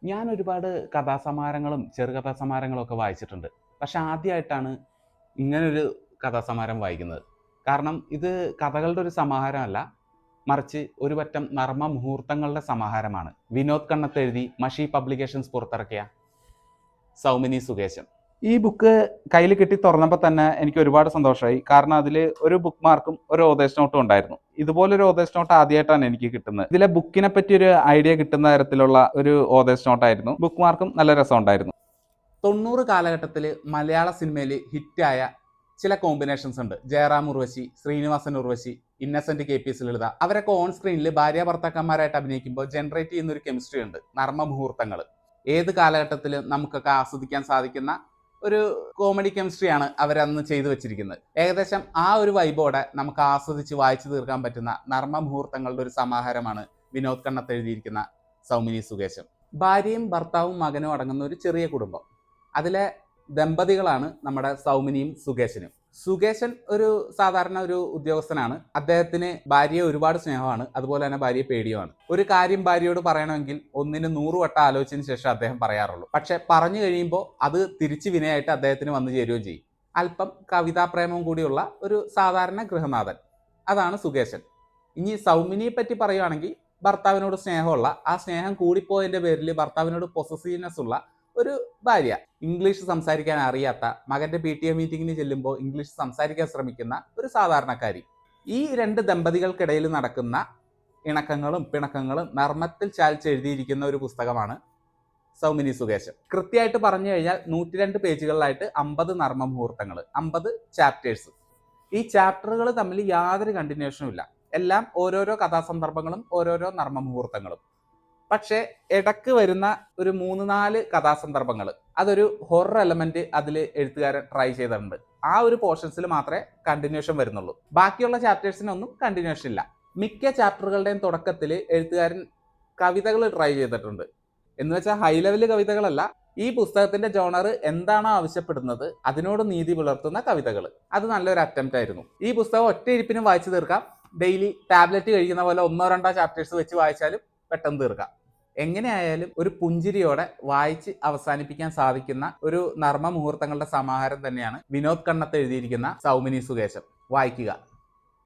ഞാൻ ഒരുപാട് കഥാസമാഹാരങ്ങളും ചെറുകഥാസമാഹാരങ്ങളും ഒക്കെ വായിച്ചിട്ടുണ്ട്. പക്ഷെ ആദ്യമായിട്ടാണ് ഇങ്ങനൊരു കഥാസമാഹാരം വായിക്കുന്നത്. കാരണം ഇത് കഥകളുടെ ഒരു സമാഹാരമല്ല, മറിച്ച് ഒരു പറ്റം നർമ്മ മുഹൂർത്തങ്ങളുടെ സമാഹാരമാണ്. വിനോദ് കണ്ണത്ത് എഴുതി മഷി പബ്ലിക്കേഷൻസ് പുറത്തിറക്കിയ സൗമിനി സുകേശൻ. ഈ ബുക്ക് കയ്യിൽ കിട്ടി തുറന്നപ്പോൾ തന്നെ എനിക്ക് ഒരുപാട് സന്തോഷമായി. കാരണം അതിൽ ഒരു ബുക്ക് മാർക്കും ഒരു ഓതേഴ്സ് നോട്ടും ഉണ്ടായിരുന്നു. ഇതുപോലൊരു ഓതേഴ്സ് നോട്ട് ആദ്യമായിട്ടാണ് എനിക്ക് കിട്ടുന്നത്. ഇതിലെ ബുക്കിനെ പറ്റി ഒരു ഐഡിയ കിട്ടുന്ന തരത്തിലുള്ള ഒരു ഓതേഴ്സ് നോട്ടായിരുന്നു. ബുക്ക് മാർക്കും നല്ല രസമുണ്ടായിരുന്നു. 90 കാലഘട്ടത്തിൽ മലയാള സിനിമയിൽ ഹിറ്റായ ചില കോമ്പിനേഷൻസ് ഉണ്ട്. ജയറാം ഉർവശി, ശ്രീനിവാസൻ ഉർവശി, ഇന്നസെന്റ് KP ലളിത, അവരൊക്കെ ഓൺ സ്ക്രീനിൽ ഭാര്യ ഭർത്താക്കന്മാരായിട്ട് അഭിനയിക്കുമ്പോൾ ജനറേറ്റ് ചെയ്യുന്ന ഒരു കെമിസ്ട്രി ഉണ്ട്. നർമ്മ മുഹൂർത്തങ്ങൾ ഏത് കാലഘട്ടത്തിലും നമുക്കൊക്കെ ആസ്വദിക്കാൻ സാധിക്കുന്ന ഒരു കോമഡി കെമിസ്ട്രിയാണ് അവരന്ന് ചെയ്തു വെച്ചിരിക്കുന്നത്. ഏകദേശം ആ ഒരു വൈബോടെ നമുക്ക് ആസ്വദിച്ച് വായിച്ചു തീർക്കാൻ പറ്റുന്ന നർമ്മ മുഹൂർത്തങ്ങളുടെ ഒരു സമാഹാരമാണ് വിനോദ് കണ്ണത്ത് എഴുതിയിരിക്കുന്ന സൗമിനി സുകേശൻ. ഭാര്യയും ഭർത്താവും മകനും അടങ്ങുന്ന ഒരു ചെറിയ കുടുംബം. അതിലെ ദമ്പതികളാണ് നമ്മുടെ സൗമിനിയും സുകേശനും. സുകേശൻ ഒരു സാധാരണ ഒരു ഉദ്യോഗസ്ഥനാണ്. അദ്ദേഹത്തിന് ഭാര്യയെ ഒരുപാട് സ്നേഹമാണ്, അതുപോലെ തന്നെ ഭാര്യയെ പേടിയുമാണ്. ഒരു കാര്യം ഭാര്യയോട് പറയണമെങ്കിൽ 100 വട്ടം ആലോചിച്ചതിന് ശേഷം അദ്ദേഹം പറയാറുള്ളൂ. പക്ഷെ പറഞ്ഞു കഴിയുമ്പോൾ അത് തിരിച്ചു വിനയായിട്ട് അദ്ദേഹത്തിന് വന്നു ചേരുകയും ചെയ്യും. അല്പം കവിതാപ്രേമവും കൂടിയുള്ള ഒരു സാധാരണ ഗൃഹനാഥൻ, അതാണ് സുകേശൻ. ഇനി സൗമിനിയെ പറ്റി പറയുകയാണെങ്കിൽ ഭർത്താവിനോട് സ്നേഹമുള്ള, ആ സ്നേഹം കൂടിപ്പോയതിന്റെ പേരിൽ ഭർത്താവിനോട് പൊസസീവ്നെസ് ഉള്ള ഒരു ഭാര്യ. ഇംഗ്ലീഷ് സംസാരിക്കാൻ അറിയാത്ത, മകന്റെ PTA മീറ്റിങ്ങിന് ചെല്ലുമ്പോൾ ഇംഗ്ലീഷ് സംസാരിക്കാൻ ശ്രമിക്കുന്ന ഒരു സാധാരണക്കാരി. ഈ രണ്ട് ദമ്പതികൾക്കിടയിൽ നടക്കുന്ന ഇണക്കങ്ങളും പിണക്കങ്ങളും നർമ്മത്തിൽ ചാലിച്ചെഴുതിയിരിക്കുന്ന ഒരു പുസ്തകമാണ് സൗമിനി സുകേശൻ. കൃത്യമായിട്ട് പറഞ്ഞു കഴിഞ്ഞാൽ 102 പേജുകളിലായിട്ട് 50 നർമ്മ മുഹൂർത്തങ്ങൾ, 50 ചാപ്റ്റേഴ്സ്. ഈ ചാപ്റ്ററുകൾ തമ്മിൽ യാതൊരു കണ്ടിന്യൂഷനും ഇല്ല. എല്ലാം ഓരോരോ കഥാസന്ദർഭങ്ങളും ഓരോരോ നർമ്മ മുഹൂർത്തങ്ങളും. പക്ഷേ ഇടക്ക് വരുന്ന ഒരു 3-4 കഥാസന്ദർഭങ്ങൾ, അതൊരു ഹൊറർ എലമെന്റ് അതിൽ എഴുത്തുകാരൻ ട്രൈ ചെയ്തിട്ടുണ്ട്. ആ ഒരു പോർഷൻസിൽ മാത്രമേ കണ്ടിന്യൂഷൻ വരുന്നുള്ളൂ. ബാക്കിയുള്ള ചാപ്റ്റേഴ്സിനൊന്നും കണ്ടിന്യൂഷൻ ഇല്ല. മിക്ക ചാപ്റ്ററുകളുടെയും തുടക്കത്തിൽ എഴുത്തുകാരൻ കവിതകൾ ട്രൈ ചെയ്തിട്ടുണ്ട്. എന്ന് വെച്ചാൽ ഹൈ ലെവൽ കവിതകളല്ല. ഈ പുസ്തകത്തിന്റെ ജോണർ എന്താണോ ആവശ്യപ്പെടുന്നത് അതിനോട് നീതി പുലർത്തുന്ന കവിതകൾ. അത് നല്ലൊരു അറ്റംപ്റ്റ് ആയിരുന്നു. ഈ പുസ്തകം ഒറ്റ ഇരിപ്പിനും വായിച്ചു തീർക്കാം. ഡെയിലി ടാബ്ലറ്റ് കഴിക്കുന്ന പോലെ 1-2 ചാപ്റ്റേഴ്സ് വെച്ച് വായിച്ചാലും പെട്ടെന്ന് തീർക്കാം. എങ്ങനെയായാലും ഒരു പുഞ്ചിരിയോടെ വായിച്ച് അവസാനിപ്പിക്കാൻ സാധിക്കുന്ന ഒരു നർമ്മ മുഹൂർത്തങ്ങളുടെ സമാഹാരം തന്നെയാണ് വിനോദ് കണ്ണത്ത് എഴുതിയിരിക്കുന്ന സൗമിനി സുകേശൻ. വായിക്കുക.